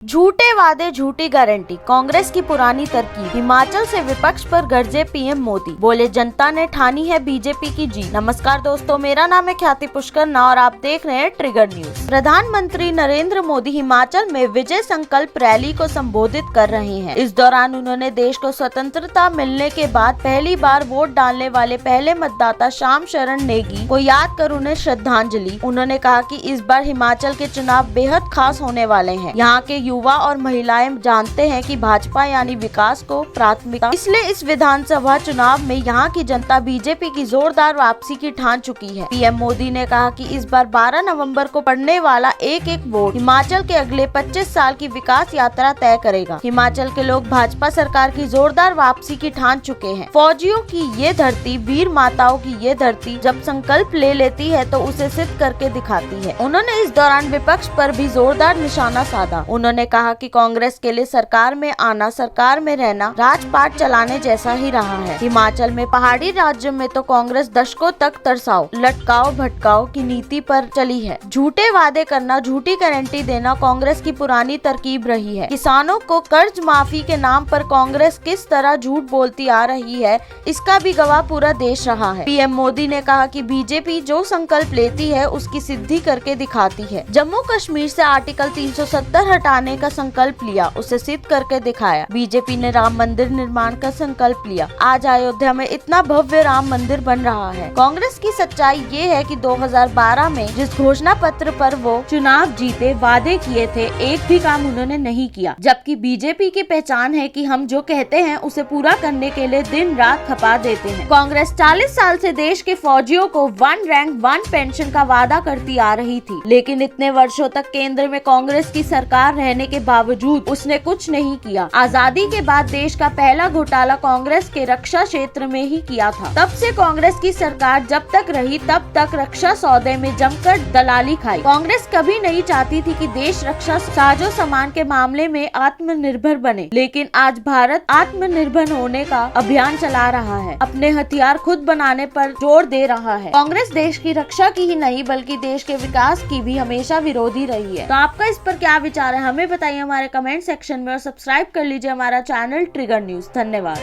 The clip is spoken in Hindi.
झूठे वादे झूठी गारंटी, कांग्रेस की पुरानी तरकीब। हिमाचल से विपक्ष पर गरजे पीएम मोदी, बोले जनता ने ठानी है बीजेपी की जीत। नमस्कार दोस्तों, मेरा नाम है ख्याति पुष्कर और आप देख रहे हैं ट्रिगर न्यूज। प्रधानमंत्री नरेंद्र मोदी हिमाचल में विजय संकल्प रैली को संबोधित कर रहे हैं। इस दौरान उन्होंने देश को स्वतंत्रता मिलने के बाद पहली बार वोट डालने वाले पहले मतदाता श्याम शरण नेगी को याद कर उन्हें श्रद्धांजलि। उन्होंने कहा कि इस बार हिमाचल के चुनाव बेहद खास होने वाले हैं। यहाँ के युवा और महिलाएं जानते हैं कि भाजपा यानी विकास को प्राथमिकता, इसलिए इस विधानसभा चुनाव में यहाँ की जनता बीजेपी की जोरदार वापसी की ठान चुकी है। पीएम मोदी ने कहा कि इस बार 12 नवंबर को पड़ने वाला एक एक वोट हिमाचल के अगले 25 साल की विकास यात्रा तय करेगा। हिमाचल के लोग भाजपा सरकार की जोरदार वापसी की ठान चुके हैं। फौजियों की ये धरती, वीर माताओं की ये धरती जब संकल्प ले लेती है तो उसे सिद्ध करके दिखाती है। उन्होंने इस दौरान विपक्ष पर भी जोरदार निशाना साधा। उन्होंने कहा कि कांग्रेस के लिए सरकार में आना, सरकार में रहना राजपाट चलाने जैसा ही रहा है। हिमाचल में पहाड़ी राज्य में तो कांग्रेस दशकों तक तरसाओ, लटकाओ भटकाओ की नीति पर चली है। झूठे वादे करना, झूठी गारंटी देना कांग्रेस की पुरानी तरकीब रही है। किसानों को कर्ज माफी के नाम पर कांग्रेस किस तरह झूठ बोलती आ रही है, इसका भी गवाह पूरा देश रहा है। पीएम मोदी ने कहा कि बीजेपी जो संकल्प लेती है उसकी सिद्धि करके दिखाती है। जम्मू कश्मीर से आर्टिकल 370 हटाने का संकल्प लिया, उसे सिद्ध करके दिखाया। बीजेपी ने राम मंदिर निर्माण का संकल्प लिया, आज अयोध्या में इतना भव्य राम मंदिर बन रहा है। कांग्रेस की सच्चाई ये है कि 2012 में जिस घोषणा पत्र पर वो चुनाव जीते, वादे किए थे, एक भी काम उन्होंने नहीं किया। जबकि बीजेपी की पहचान है कि हम जो कहते हैं उसे पूरा करने के लिए दिन रात खपा देते हैं। कांग्रेस 40 साल से देश के फौजियों को 1 रैंक 1 पेंशन का वादा करती आ रही थी, लेकिन इतने वर्षों तक केंद्र में कांग्रेस की सरकार रहने के बावजूद उसने कुछ नहीं किया। आजादी के बाद देश का पहला घोटाला कांग्रेस के रक्षा क्षेत्र में ही किया था। तब से कांग्रेस की सरकार जब तक रही तब तक रक्षा सौदे में जमकर दलाली खाई। कांग्रेस कभी नहीं चाहती थी कि देश रक्षा साजो सामान के मामले में आत्मनिर्भर बने, लेकिन आज भारत आत्मनिर्भर होने का अभियान चला रहा है, अपने हथियार खुद बनाने पर जोर दे रहा है। कांग्रेस देश की रक्षा की ही नहीं बल्कि देश के विकास की भी हमेशा विरोधी रही है। तो आपका इस पर क्या विचार है, हमें बताइए हमारे कमेंट सेक्शन में और सब्सक्राइब कर लीजिए हमारा चैनल ट्रिगर न्यूज। धन्यवाद।